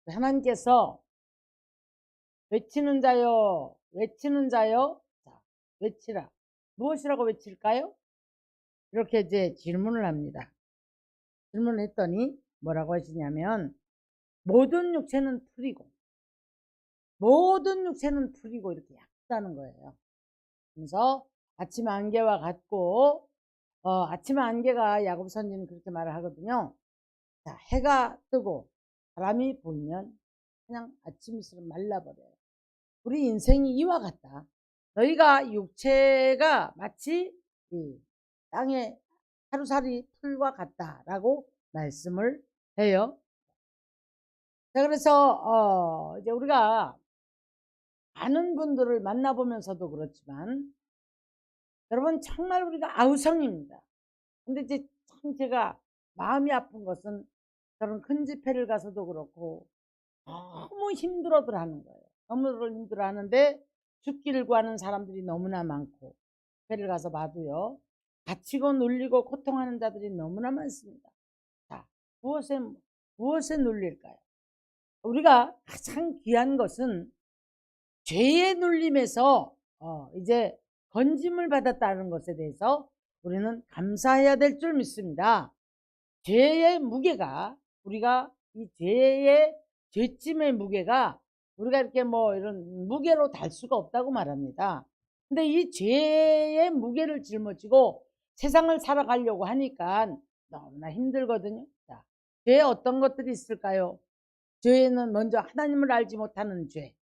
하나님께서 외치는 자요, 외치는 자요. 자, 외치라. 무엇이라고 외칠까요? 이렇게 이제 질문을 합니다. 질문을 했더니 뭐라고 하시냐면, 모든 육체는 풀이고, 모든 육체는 풀이고, 이렇게 약다는 거예요. 그래서 아침 안개와 같고, 아침 안개가 야곱 선지는 그렇게 말을 하거든요. 자, 해가 뜨고 바람이 불면 그냥 아침 이슬은 말라버려요. 우리 인생이 이와 같다. 너희가 육체가 마치 이 땅의 하루살이 풀과 같다라고 말씀을 해요. 자, 그래서 이제 우리가 많은 분들을 만나보면서도 그렇지만, 여러분 정말 우리가 아우성입니다. 근데 이제 참 제가 마음이 아픈 것은, 저런 큰 집회를 가서도 그렇고 너무 힘들어들 하는 거예요. 너무 힘들어 하는데 죽기를 구하는 사람들이 너무나 많고, 집회를 가서 봐도요, 다치고 눌리고 고통하는 자들이 너무나 많습니다. 자, 무엇에 눌릴까요? 우리가 가장 귀한 것은 죄의 눌림에서 이제 건짐을 받았다는 것에 대해서 우리는 감사해야 될 줄 믿습니다. 죄의 무게가, 우리가 이 죄의 죄짐의 무게가 우리가 이렇게 뭐 이런 무게로 달 수가 없다고 말합니다. 근데 이 죄의 무게를 짊어지고 세상을 살아가려고 하니까 너무나 힘들거든요. 자, 죄에 어떤 것들이 있을까요? 죄는 먼저 하나님을 알지 못하는 죄.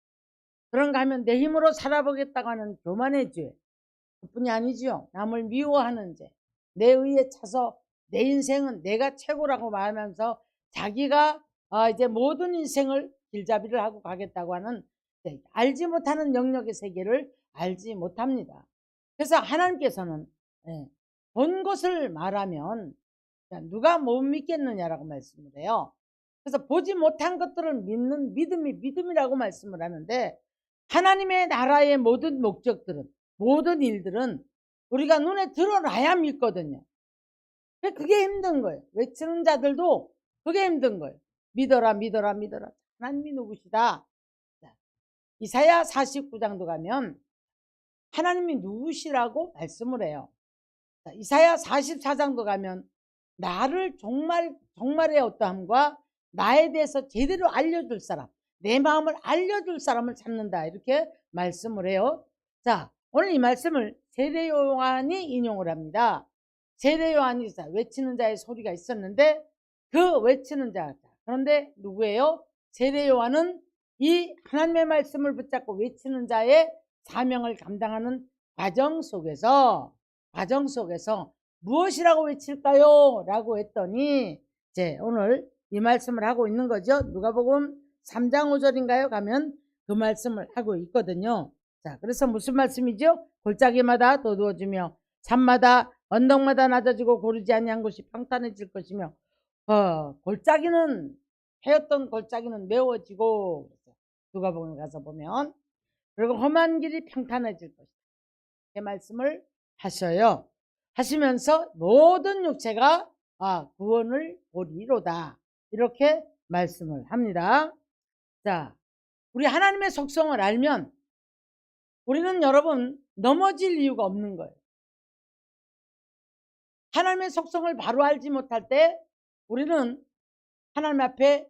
그런가 하면 내 힘으로 살아보겠다고 하는 교만의 죄. 그뿐이 아니지요. 남을 미워하는 죄. 내 의에 차서 내 인생은 내가 최고라고 말하면서 자기가 이제 모든 인생을 길잡이를 하고 가겠다고 하는, 알지 못하는 영역의 세계를 알지 못합니다. 그래서 하나님께서는 본 것을 말하면 누가 못 믿겠느냐라고 말씀을 해요. 그래서 보지 못한 것들을 믿는 믿음이 믿음이라고 말씀을 하는데, 하나님의 나라의 모든 목적들은, 모든 일들은 우리가 눈에 드러나야 믿거든요. 그게 힘든 거예요. 외치는 자들도 그게 힘든 거예요. 믿어라 믿어라 믿어라. 하나님이 누구시다. 이사야 49장도 가면 하나님이 누구시라고 말씀을 해요. 이사야 44장도 가면 나를 정말의 어떠함과 나에 대해서 제대로 알려줄 사람, 내 마음을 알려줄 사람을 찾는다, 이렇게 말씀을 해요. 자, 오늘 이 말씀을 세례 요한이 인용을 합니다. 세례 요한이 외치는 자의 소리가 있었는데, 그 외치는 자, 그런데 누구예요? 세례 요한은 이 하나님의 말씀을 붙잡고 외치는 자의 사명을 감당하는 과정 속에서 무엇이라고 외칠까요? 라고 했더니 이제 오늘 이 말씀을 하고 있는 거죠. 누가복음 3장 5절인가요? 가면 그 말씀을 하고 있거든요. 자, 그래서 무슨 말씀이죠? 골짜기마다 도두어지며 산마다 언덕마다 낮아지고 고르지 아니한 곳이 평탄해질 것이며, 골짜기는, 해였던 골짜기는 메워지고, 누가복음 가서 보면, 그리고 험한 길이 평탄해질 것이다, 이 말씀을 하셔요. 하시면서 모든 육체가 구원을 보리로다, 이렇게 말씀을 합니다. 자, 우리 하나님의 속성을 알면 우리는, 여러분, 넘어질 이유가 없는 거예요. 하나님의 속성을 바로 알지 못할 때 우리는 하나님 앞에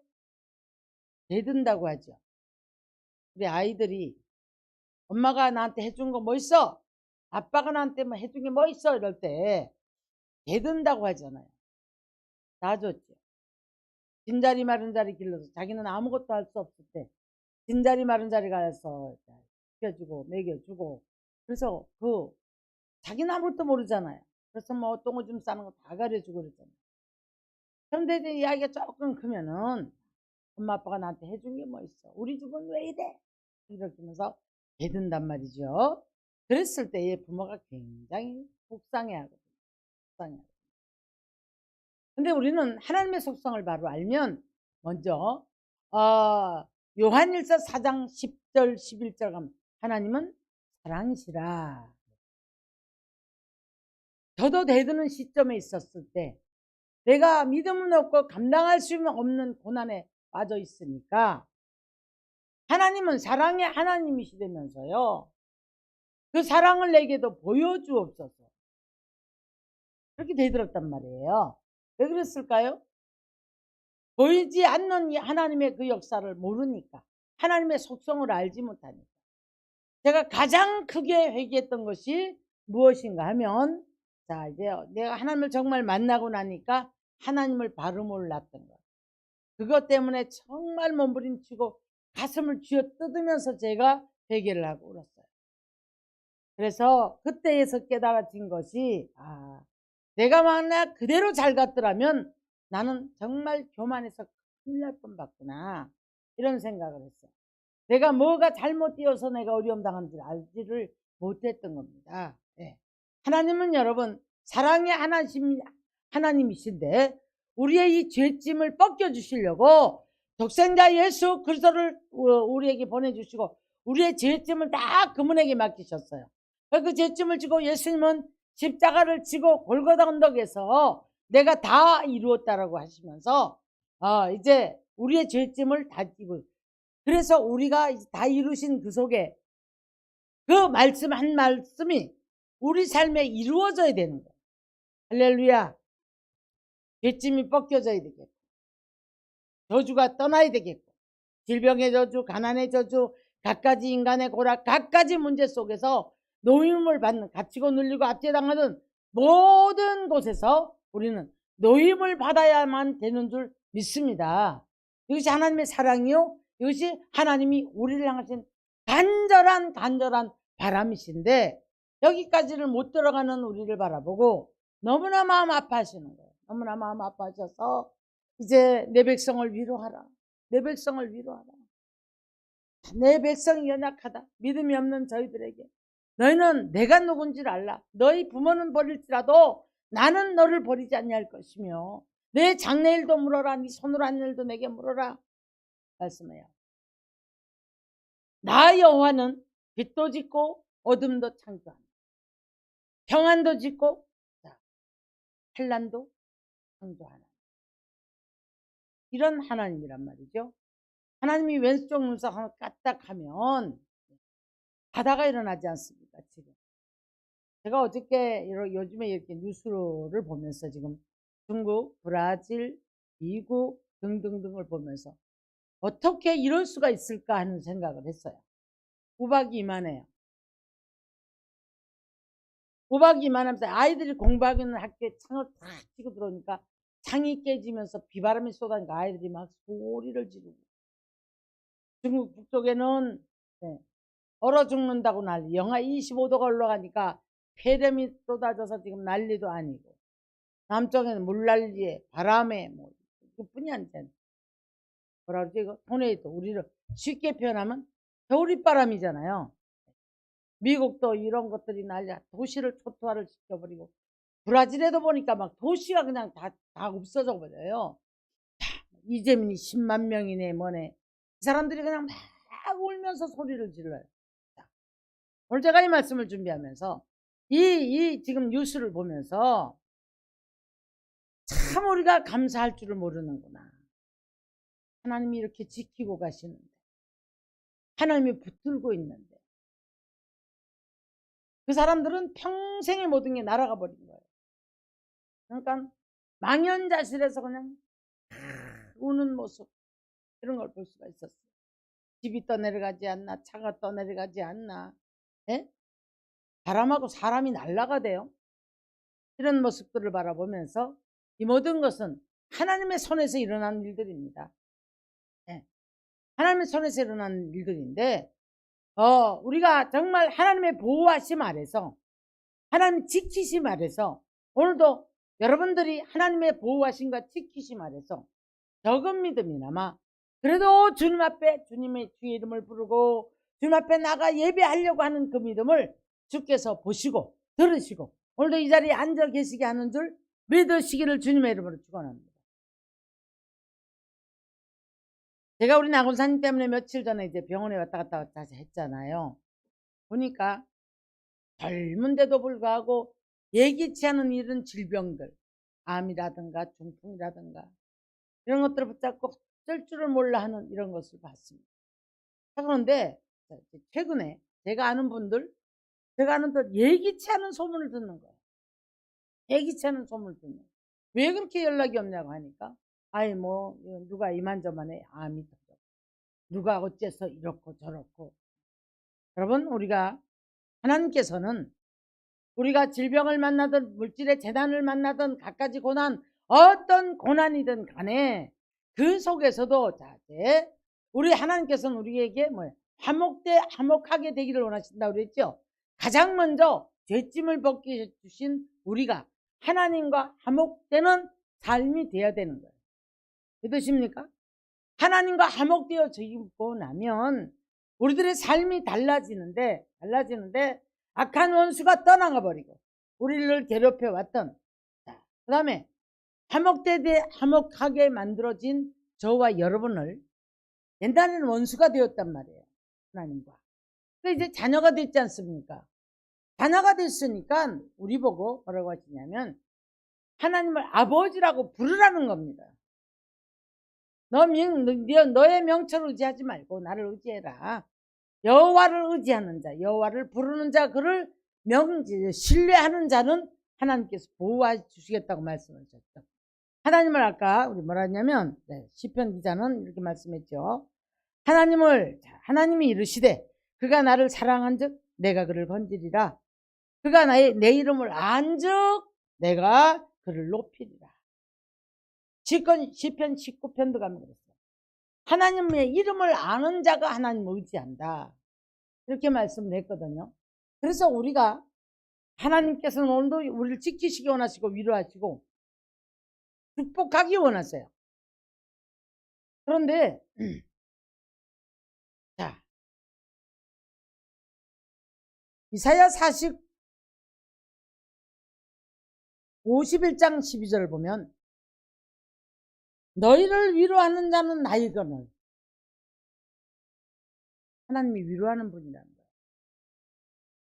대든다고 하죠. 우리 아이들이 엄마가 나한테 해준 거 뭐 있어? 아빠가 나한테 뭐 해준 게 뭐 있어? 이럴 때 대든다고 하잖아요. 다 줬죠. 빈자리 마른 자리 길러서 자기는 아무것도 할 수 없을 때 빈자리 마른 자리 가서 시켜주고 먹여주고, 그래서 자기는 아무것도 모르잖아요. 그래서 뭐 똥오줌 싸는 거 다 가르쳐주고 그러잖아요. 그런데 이제 이야기가 조금 크면은 엄마 아빠가 나한테 해준 게 뭐 있어? 우리 집은 왜 이래? 이렇게 하면서 대든단 말이죠. 그랬을 때에 부모가 굉장히 속상해하거든요. 속상해하거든요. 근데 우리는 하나님의 속성을 바로 알면, 먼저 요한일서 4장 10절 11절 가면 하나님은 사랑이시라. 저도 대드는 시점에 있었을 때, 내가 믿음은 없고 감당할 수 없는 고난에 빠져 있으니까 하나님은 사랑의 하나님이시다면서요. 그 사랑을 내게도 보여주옵소서. 그렇게 되들었단 말이에요. 왜 그랬을까요? 보이지 않는 이 하나님의 그 역사를 모르니까, 하나님의 속성을 알지 못하니까. 제가 가장 크게 회개했던 것이 무엇인가 하면, 자, 이제 내가 하나님을 정말 만나고 나니까 하나님을 바로 몰랐던 것. 그것 때문에 정말 몸부림치고 가슴을 쥐어 뜯으면서 제가 회개를 하고 울었어요. 그래서 그때에서 깨달아진 것이, 내가 만약 그대로 잘 갔더라면 나는 정말 교만해서 큰일 날 뻔봤구나, 이런 생각을 했어요. 내가 뭐가 잘못되어서 내가 어려움 당한지 알지를 못했던 겁니다. 네. 하나님은 여러분 사랑의 하나님이신데 우리의 이 죄짐을 벗겨주시려고 독생자 예수 그리스도를 우리에게 보내주시고 우리의 죄짐을 다 그분에게 맡기셨어요. 그 죄짐을 지고 예수님은 십자가를 지고 골고다 언덕에서 내가 다 이루었다라고 하시면서 이제 우리의 죄짐을 다 지고, 그래서 우리가 다 이루신 그 속에 그 말씀 한 말씀이 우리 삶에 이루어져야 되는 거예요. 할렐루야. 죄짐이 벗겨져야 되겠고, 저주가 떠나야 되겠고, 질병의 저주, 가난의 저주, 갖가지 인간의 고락, 갖가지 문제 속에서 노임을 받는, 갇히고 눌리고 압제당하는 모든 곳에서 우리는 노임을 받아야만 되는 줄 믿습니다. 이것이 하나님의 사랑이요, 이것이 하나님이 우리를 향하신 간절한 바람이신데, 여기까지를 못 들어가는 우리를 바라보고 너무나 마음 아파하시는 거예요. 너무나 마음 아파하셔서 이제 내 백성을 위로하라, 내 백성을 위로하라, 내 백성이 연약하다, 믿음이 없는 저희들에게 너희는 내가 누군지를 알라. 너희 부모는 버릴지라도 나는 너를 버리지 아니할 것이며 내 장래일도 물어라, 네 손으로 한 일도 내게 물어라 말씀해요. 나 여호와는 빛도 짓고 어둠도 창조한다. 평안도 짓고 환난도 창조하는 이런 하나님이란 말이죠. 하나님이 왼쪽 눈썹 하나 까딱하면 바다가 일어나지 않습니까? 지금 제가 어저께 요즘에 이렇게 뉴스를 보면서 지금 중국, 브라질, 미국 등등등을 보면서 어떻게 이럴 수가 있을까 하는 생각을 했어요. 우박이 이만해요. 우박이 이만하면서 아이들이 공부하기는 학교에 창을 탁 치고 들어오니까 창이 깨지면서 비바람이 쏟아니까 아이들이 막 소리를 지르고, 중국 북쪽에는 얼어 죽는다고 난리, 영하 25도가 올라가니까 폐렴이 쏟아져서 지금 난리도 아니고, 남쪽에는 물난리에 바람에 뭐 그뿐이 아니잖아요. 뭐라 그러지? 이거 토네이도, 우리를 쉽게 표현하면 겨울이바람이잖아요. 미국도 이런 것들이 난리야. 도시를 초토화를 시켜버리고, 브라질에도 보니까 막 도시가 그냥 다 없어져 버려요. 이재민이 10만 명이네 뭐네, 이 사람들이 그냥 막 울면서 소리를 질러요. 오늘 제가 이 말씀을 준비하면서 이 지금 뉴스를 보면서 참 우리가 감사할 줄을 모르는구나. 하나님이 이렇게 지키고 가시는데, 하나님이 붙들고 있는데, 그 사람들은 평생의 모든 게 날아가 버린 거예요. 그러니까 망연자실해서 그냥 우는 모습, 이런 걸 볼 수가 있었어요. 집이 떠내려가지 않나, 차가 떠내려가지 않나, 바람하고 사람이 날아가대요. 이런 모습들을 바라보면서 이 모든 것은 하나님의 손에서 일어난 일들입니다. 하나님의 손에서 일어난 일들인데, 우리가 정말 하나님의 보호하심 아래서, 하나님 지키심 아래서, 오늘도 여러분들이 하나님의 보호하심과 지키심 아래서 적은 믿음이나마 그래도 주님 앞에 주님의 주의 이름을 부르고 주님 앞에 나가 예배하려고 하는 그 믿음을 주께서 보시고 들으시고 오늘도 이 자리에 앉아 계시게 하는 줄 믿으시기를 주님의 이름으로 축원합니다. 제가 우리 나군사님 때문에 며칠 전에 이제 병원에 왔다 갔다 했잖아요. 보니까 젊은데도 불구하고 예기치 않은 이런 질병들, 암이라든가 중풍이라든가 이런 것들을 붙잡고 쓸 줄을 몰라 하는 이런 것을 봤습니다. 그런데 최근에 제가 아는 분들 예기치 않은 소문을 듣는 거예요. 예기치 않은 소문을 듣는 거예요. 왜 그렇게 연락이 없냐고 하니까 아이 뭐 누가 이만저만에 암이 터져, 누가 어째서 이렇고 저렇고. 여러분, 우리가 하나님께서는 우리가 질병을 만나든 물질의 재난을 만나든 갖가지 고난, 어떤 고난이든 간에 그 속에서도 우리 하나님께서는 우리에게 화목하게 되기를 원하신다고 그랬죠. 가장 먼저 죄짐을 벗겨 주신 우리가 하나님과 화목되는 삶이 되어야 되는 거예요. 믿으십니까? 하나님과 화목되어 지고 나면 우리들의 삶이 달라지는데 악한 원수가 떠나가 버리고 우리를 괴롭혀 왔던, 그 다음에 화목하게 만들어진 저와 여러분을 옛날에는 원수가 되었단 말이에요. 하나님과. 그러니까 이제 자녀가 됐지 않습니까? 자녀가 됐으니까 우리 보고 뭐라고 하시냐면 하나님을 아버지라고 부르라는 겁니다. 너의 명철을 의지하지 말고 나를 의지해라. 여호와를 의지하는 자, 여호와를 부르는 자, 그를 신뢰하는 자는 하나님께서 보호해 주시겠다고 말씀하셨죠. 하나님을 아까 우리 뭐라 했냐면 시편 기자는 이렇게 말씀했죠. 하나님이 이르시되 그가 나를 사랑한즉 내가 그를 건지리라. 그가 내 이름을 안즉 내가 그를 높이리라. 시편 19편도 가면 그랬어요. 하나님의 이름을 아는 자가 하나님을 의지한다. 이렇게 말씀을 했거든요. 그래서 우리가 하나님께서는 오늘도 우리를 지키시기 원하시고 위로하시고 축복하기 원하세요. 그런데 자, 이사야 51장 12절을 보면 너희를 위로하는 자는 나이거늘. 하나님이 위로하는 분이라는 거예요.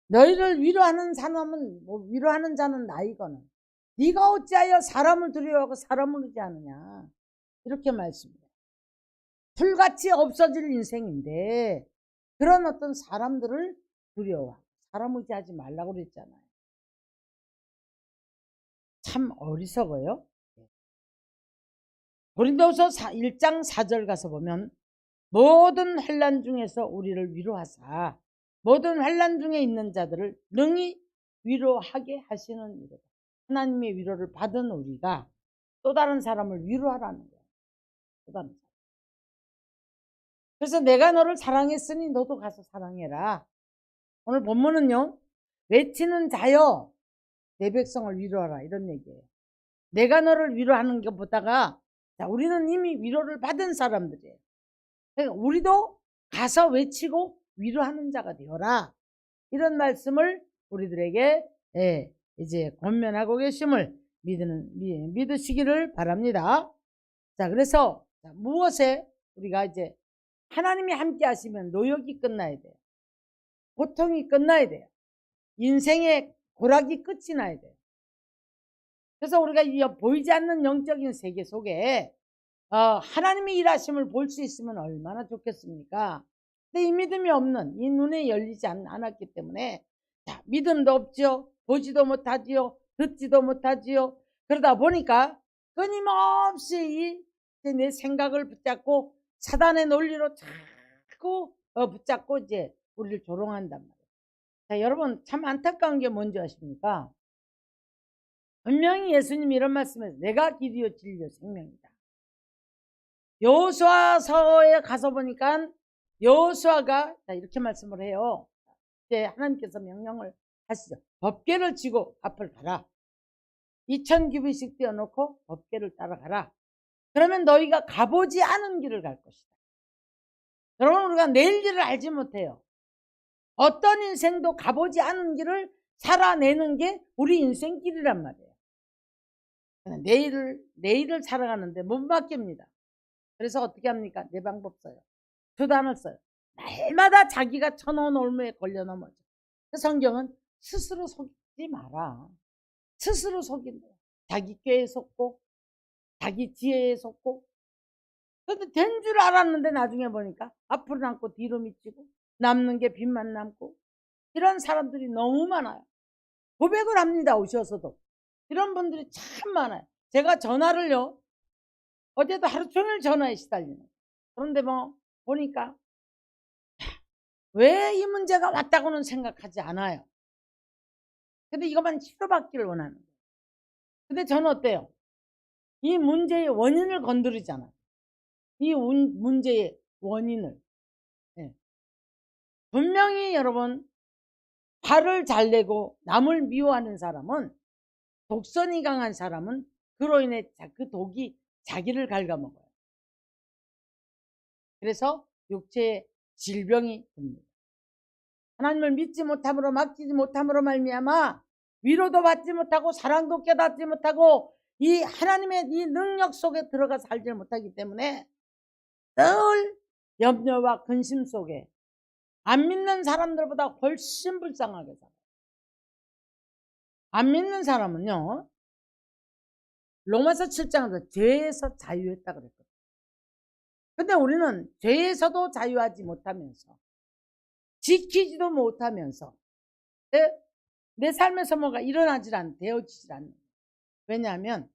너희를 위로하는 자는 나이거늘. 네가 어찌하여 사람을 두려워하고 사람을 의지하느냐. 이렇게 말씀해요. 풀같이 없어질 인생인데 그런 어떤 사람들을 두려워하고 사람 의지하지 말라고 그랬잖아요. 참 어리석어요. 고린도후서 1장 4절 가서 보면 모든 환난 중에서 우리를 위로하사 모든 환난 중에 있는 자들을 능히 위로하게 하시는 이로다. 하나님의 위로를 받은 우리가 또 다른 사람을 위로하라는 거예요. 또 다른 사람. 그래서 내가 너를 사랑했으니 너도 가서 사랑해라. 오늘 본문은요, 외치는 자여 내 백성을 위로하라, 이런 얘기예요. 내가 너를 위로하는 것보다가 우리는 이미 위로를 받은 사람들이에요. 그러니까 우리도 가서 외치고 위로하는 자가 되어라, 이런 말씀을 우리들에게 이제 권면하고 계심을 믿으시기를 바랍니다. 자, 그래서 무엇에 우리가 이제 하나님이 함께 하시면 노역이 끝나야 돼요. 고통이 끝나야 돼요. 인생의 고락이 끝이 나야 돼요. 그래서 우리가 이 보이지 않는 영적인 세계 속에 하나님의 일하심을 볼 수 있으면 얼마나 좋겠습니까? 근데 이 믿음이 없는, 이 눈에 열리지 않았기 때문에 믿음도 없죠. 보지도 못하지요. 듣지도 못하지요. 그러다 보니까 끊임없이 내 생각을 붙잡고 사단의 논리로 자꾸 붙잡고 이제 우리를 조롱한단 말이에요. 자, 여러분, 참 안타까운 게 뭔지 아십니까? 분명히 예수님이 이런 말씀을, 내가 길이요 진리요 생명이다. 여호수아서에 가서 보니까 여호수아가 이렇게 말씀을 해요. 이제 하나님께서 명령을 하시죠. 법궤를 쥐고 앞을 가라. 2000규빗씩 띄워놓고 법궤를 따라가라. 그러면 너희가 가보지 않은 길을 갈 것이다. 여러분, 우리가 내일 길을 알지 못해요. 어떤 인생도 가보지 않은 길을 살아내는 게 우리 인생길이란 말이에요. 내일을 살아가는데 못 맡깁니다. 그래서 어떻게 합니까? 내 방법 써요. 수단을 써요. 날마다 자기가 쳐놓은 올무에 걸려 넘어져. 성경은 스스로 속지 마라. 스스로 속인다. 자기 꾀에 속고 자기 지혜에 속고 근데 된 줄 알았는데 나중에 보니까 앞으로 남고 뒤로 미치고 남는 게 빚만 남고 이런 사람들이 너무 많아요. 고백을 합니다. 오셔서도. 이런 분들이 참 많아요. 제가 전화를요. 어제도 하루 종일 전화에 시달리는 거예요. 그런데 뭐 보니까 왜 이 문제가 왔다고는 생각하지 않아요. 근데 이것만 치료받기를 원하는 거예요. 근데 저는 어때요? 이 문제의 원인을 건드리잖아요. 이 문제의 원인을. 네. 분명히 여러분 화를 잘 내고 남을 미워하는 사람은, 독선이 강한 사람은 그로 인해 그 독이 자기를 갉아먹어요. 그래서 육체의 질병이 듭니다. 하나님을 믿지 못함으로, 맡기지 못함으로 말미암아 위로도 받지 못하고 사랑도 깨닫지 못하고 이 하나님의 이 능력 속에 들어가 살지 못하기 때문에 늘 염려와 근심 속에 안 믿는 사람들보다 훨씬 불쌍하게 살아요. 안 믿는 사람은요, 로마서 7장에서 죄에서 자유했다 그랬거든요. 근데 우리는 죄에서도 자유하지 못하면서, 지키지도 못하면서 내 삶에서 뭐가 되어지질 않는 거예요. 왜냐하면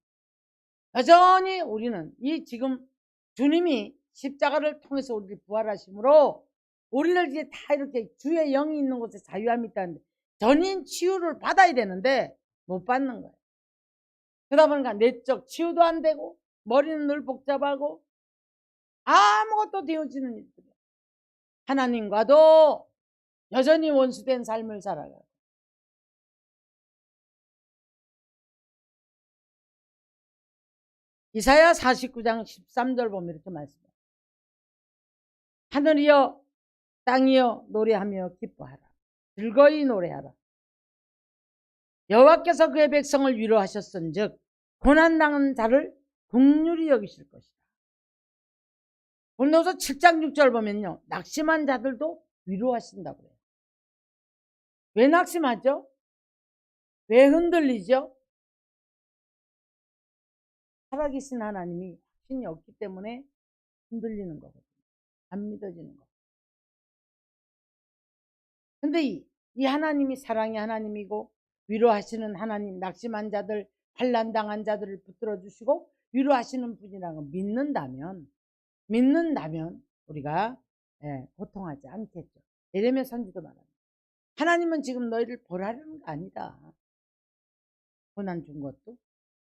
여전히 우리는 이 지금 주님이 십자가를 통해서 우리를 부활하심으로 우리를 이제 다 이렇게 주의 영이 있는 곳에 자유함이 있다는데, 전인 치유를 받아야 되는데 못 받는 거예요. 그러다 보니까 내적 치유도 안 되고 머리는 늘 복잡하고 아무것도 되어지는 일들이에요. 하나님과도 여전히 원수된 삶을 살아가요. 이사야 49장 13절 보면 이렇게 말씀해요. 하늘이여 땅이여 노래하며 기뻐하라. 즐거이 노래하라. 여호와께서 그의 백성을 위로하셨은즉 고난당한 자를 긍휼히 여기실 것이다. 고린도서 7장 6절 보면요, 낙심한 자들도 위로하신다고 해요. 왜 낙심하죠? 왜 흔들리죠? 살아계신 하나님이 확신이 없기 때문에 흔들리는 거거든요. 안 믿어지는 거. 근데 이 하나님이 사랑의 하나님이고 위로하시는 하나님, 낙심한 자들, 환난당한 자들을 붙들어 주시고 위로하시는 분이라는 걸 믿는다면 우리가 고통하지 않겠죠. 예레미야 선지도 말합니다. 하나님은 지금 너희를 벌하려는 거 아니다. 고난 준 것도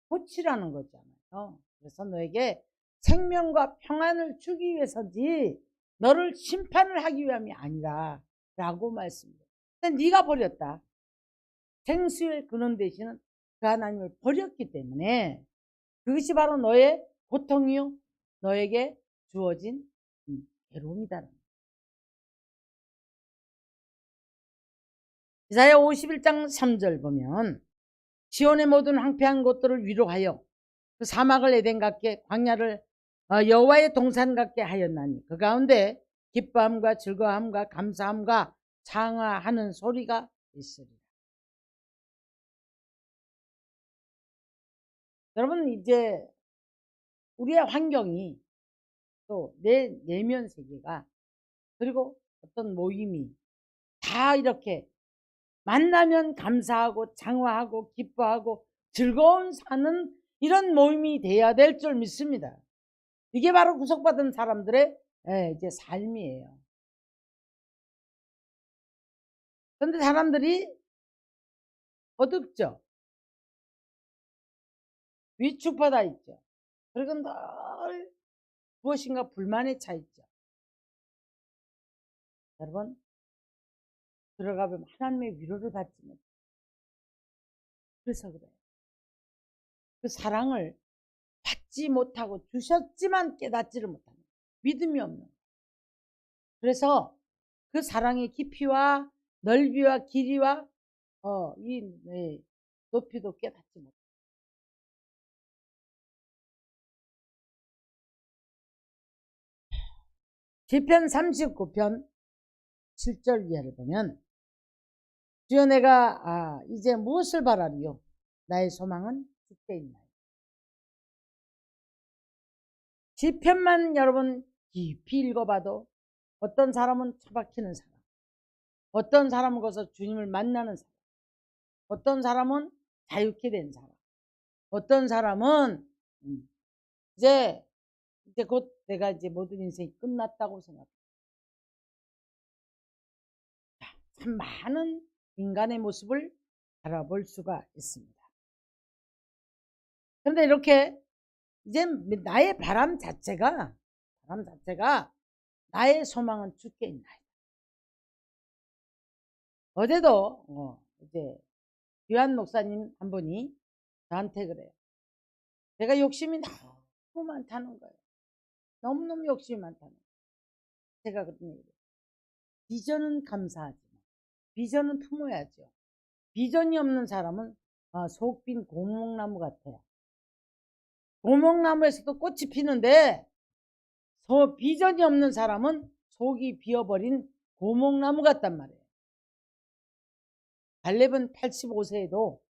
고치라는 거잖아요. 그래서 너에게 생명과 평안을 주기 위해서지 너를 심판을 하기 위함이 아니라 라고 말씀해요. 근데 네가 버렸다. 생수의 근원 되시는 그 하나님을 버렸기 때문에 그것이 바로 너의 고통이요, 너에게 주어진 괴로움이다. 이사야 51장 3절 보면 시온의 모든 황폐한 곳들을 위로하여 그 사막을 에덴 같게 광야를 여호와의 동산 같게 하였나니 그 가운데 기뻐함과 즐거움과 감사함과 창화하는 소리가 있으리라. 여러분, 이제 우리의 환경이, 또 내 내면 세계가, 그리고 어떤 모임이 다 이렇게 만나면 감사하고 장화하고 기뻐하고 즐거운 사는 이런 모임이 돼야 될 줄 믿습니다. 이게 바로 구속받은 사람들의 이제 삶이에요. 그런데 사람들이 어둡죠. 위축받아 있죠. 그리고 늘 무엇인가 불만에 차 있죠. 여러분, 들어가면 하나님의 위로를 받지 못해요. 그래서 그래요. 그 사랑을 받지 못하고 주셨지만 깨닫지를 못합니다. 믿음이 없는. 그래서 그 사랑의 깊이와 넓이와 길이와 이 높이도 깨닫지 못합니다. 시편 39편 7절 이하를 보면 주여 내가 이제 무엇을 바라리요? 나의 소망은 주께 있나요? 시편만 여러분 깊이 읽어봐도 어떤 사람은 처박히는 사람, 어떤 사람은 거기서 주님을 만나는 사람, 어떤 사람은 자유케 된 사람, 어떤 사람은 이제 곧 내가 이제 모든 인생이 끝났다고 생각해. 참 많은 인간의 모습을 바라볼 수가 있습니다. 그런데 이렇게 이제 나의 바람 자체가 나의 소망은 주께 있나이다. 어제도 이제 유한 목사님 한 분이 저한테 그래요. 내가 욕심이 너무 많다는 거예요. 너무너무 욕심이 많다는 거예요. 제가 그런 얘기예요. 비전은 감사하지만 비전은 품어야죠. 비전이 없는 사람은 속 빈 고목나무 같아요. 고목나무에서도 꽃이 피는데 비전이 없는 사람은 속이 비어버린 고목나무 같단 말이에요. 갈렙은 85세에도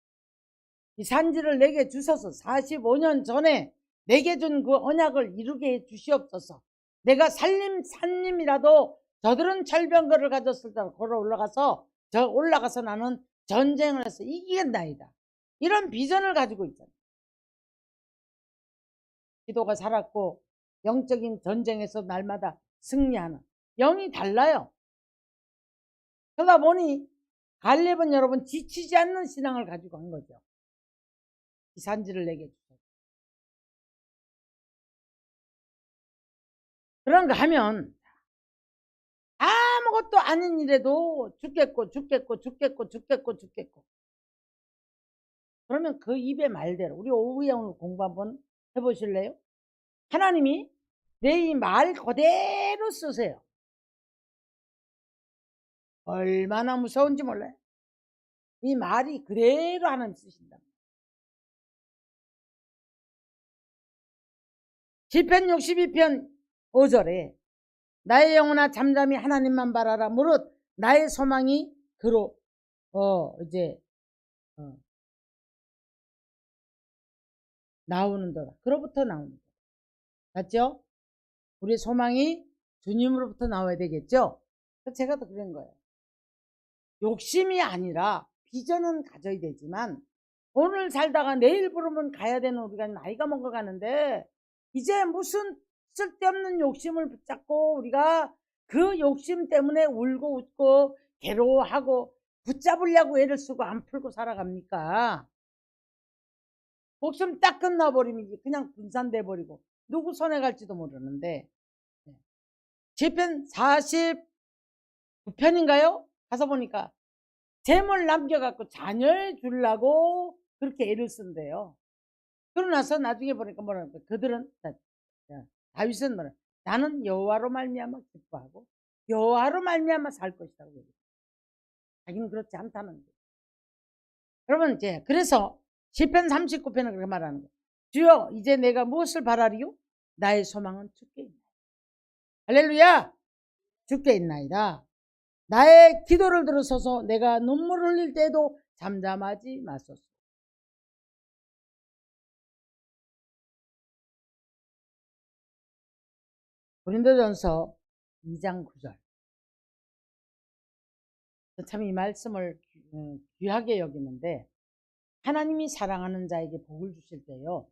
이 산지를 내게 주셔서 45년 전에 내게 준 그 언약을 이루게 해 주시옵소서. 내가 산림이라도 저들은 철병거를 가졌을 때 걸어 올라가서 나는 전쟁을 해서 이기겠나이다. 이런 비전을 가지고 있잖아요. 기도가 살았고 영적인 전쟁에서 날마다 승리하는 영이 달라요. 그러다 보니 갈렙은 여러분 지치지 않는 신앙을 가지고 한 거죠. 이 산지를 내게 주셔서. 그런가 하면 아무것도 아닌 일에도 죽겠고 그러면 그 입의 말대로 우리 오후에 오늘 공부 한번 해보실래요? 하나님이 내 이 말 그대로 쓰세요. 얼마나 무서운지 몰라요. 이 말이 그대로 하나님 쓰신다. 시편 62편 5절에 나의 영혼아 잠잠히 하나님만 바라라. 무릇 나의 소망이 그로 나오는도다. 그로부터 나오는 거다. 맞죠? 우리 소망이 주님으로부터 나와야 되겠죠? 제가 더 그런 거예요. 욕심이 아니라 비전은 가져야 되지만 오늘 살다가 내일 부르면 가야 되는 우리가 나이가 먹어가는데 이제 무슨 쓸데없는 욕심을 붙잡고 우리가 그 욕심 때문에 울고 웃고 괴로워하고 붙잡으려고 애를 쓰고 안 풀고 살아갑니까? 목숨 딱 끝나버리면 그냥 분산돼 버리고 누구 손에 갈지도 모르는데 시편 49편인가요? 가서 보니까 재물 남겨갖고 자녀를 주려고 그렇게 애를 쓴대요. 그러고 나서 나중에 보니까 뭐라니까 그들은 다윗은 뭐라 나는 여호와로 말미암아 기뻐하고 여호와로 말미암아 살 것이라고 얘기해요. 자기는 그렇지 않다는 거예요. 여러분 이제 그래서 시편 39편은 그렇게 말하는 거예요. 주여 이제 내가 무엇을 바라리요? 나의 소망은 주께 있나이다. 할렐루야. 주께 있나이다. 나의 기도를 들으소서. 내가 눈물 흘릴 때도 잠잠하지 마소서. 고린도전서 2장 9절. 참 이 말씀을 귀하게 여기는데 하나님이 사랑하는 자에게 복을 주실 때요.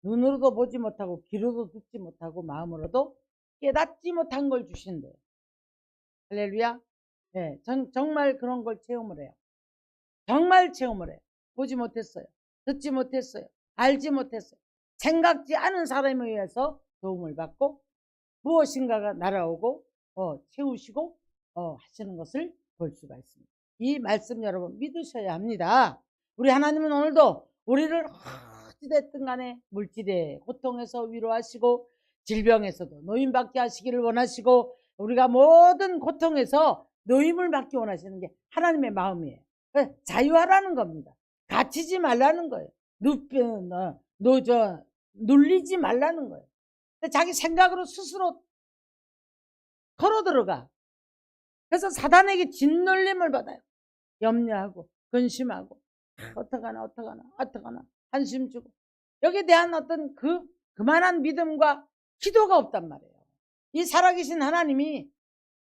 눈으로도 보지 못하고 귀로도 듣지 못하고 마음으로도 깨닫지 못한 걸 주신대요. 할렐루야. 네, 전 정말 그런 걸 체험을 해요. 정말 체험을 해요. 보지 못했어요. 듣지 못했어요. 알지 못했어요. 생각지 않은 사람에 의해서 도움을 받고 무엇인가가 날아오고 채우시고 하시는 것을 볼 수가 있습니다. 이 말씀 여러분 믿으셔야 합니다. 우리 하나님은 오늘도 우리를 어찌됐든 간에 물질의 고통에서 위로하시고 질병에서도 노임받게 하시기를 원하시고 우리가 모든 고통에서 노임을 받기 원하시는 게 하나님의 마음이에요. 자유하라는 겁니다. 갇히지 말라는 거예요. 눌리지 말라는 거예요. 자기 생각으로 스스로 걸어 들어가. 그래서 사단에게 짓눌림을 받아요. 염려하고 근심하고 어떡하나 한심 주고 여기에 대한 어떤 그만한 믿음과 기도가 없단 말이에요. 이 살아계신 하나님이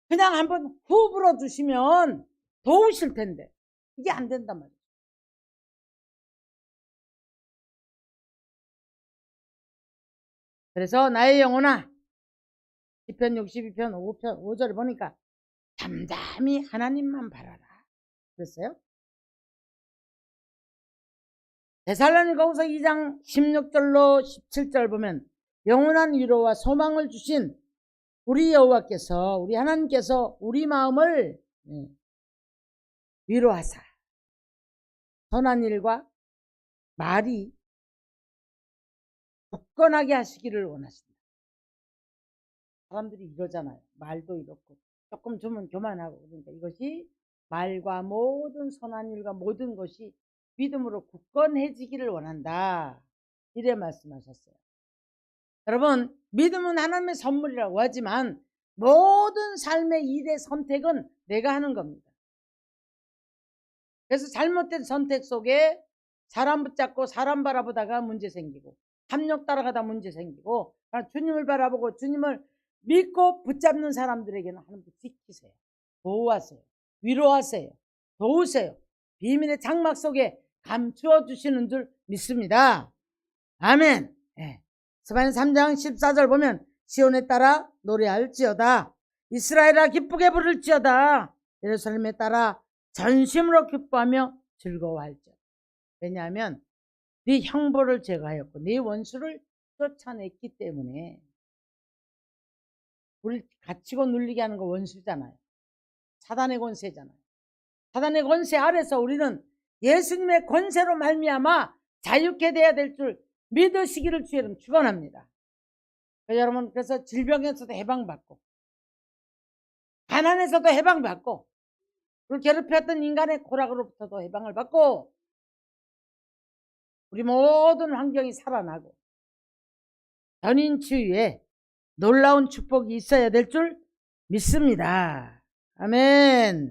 그냥 한번 후 불어주시면 도우실 텐데 이게 안 된단 말이에요. 그래서 나의 영혼아, 시편 62편 5절을 보니까 담담히 하나님만 바라라 그랬어요. 데살로니가후서 2장 16절로 17절 보면 영원한 위로와 소망을 주신 우리 여호와께서, 우리 하나님께서 우리 마음을 위로하사 선한 일과 말이 굳건하게 하시기를 원하신다. 사람들이 이러잖아요. 말도 이렇고 조금 주면 교만하고. 그러니까 이것이 말과 모든 선한 일과 모든 것이 믿음으로 굳건해지기를 원한다. 이래 말씀하셨어요. 여러분, 믿음은 하나님의 선물이라고 하지만 모든 삶의 일의 선택은 내가 하는 겁니다. 그래서 잘못된 선택 속에 사람 붙잡고 사람 바라보다가 문제 생기고, 탐욕 따라가다 문제 생기고, 주님을 바라보고 주님을 믿고 붙잡는 사람들에게는 하나님 지키세요. 보호하세요. 위로하세요. 도우세요. 비밀의 장막 속에 감추어 주시는 줄 믿습니다. 아멘. 스바냐 3장 14절 보면 시온에 따라 노래할지어다. 이스라엘아 기쁘게 부를지어다. 예루살렘에 따라 전심으로 기뻐하며 즐거워할지어다. 왜냐하면 네 형벌을 제거하였고 네 원수를 쫓아냈기 때문에. 우리 갇히고 눌리게 하는 거 원수잖아요. 사단의 권세잖아요. 사단의 권세 아래서 우리는 예수님의 권세로 말미암아 자유케 돼야 될 줄 믿으시기를 주의 이름 축원합니다. 여러분, 그래서 질병에서도 해방받고 가난에서도 해방받고 우리 괴롭혔던 인간의 고락으로부터도 해방을 받고 우리 모든 환경이 살아나고 전인 치유에 놀라운 축복이 있어야 될 줄 믿습니다. 아멘.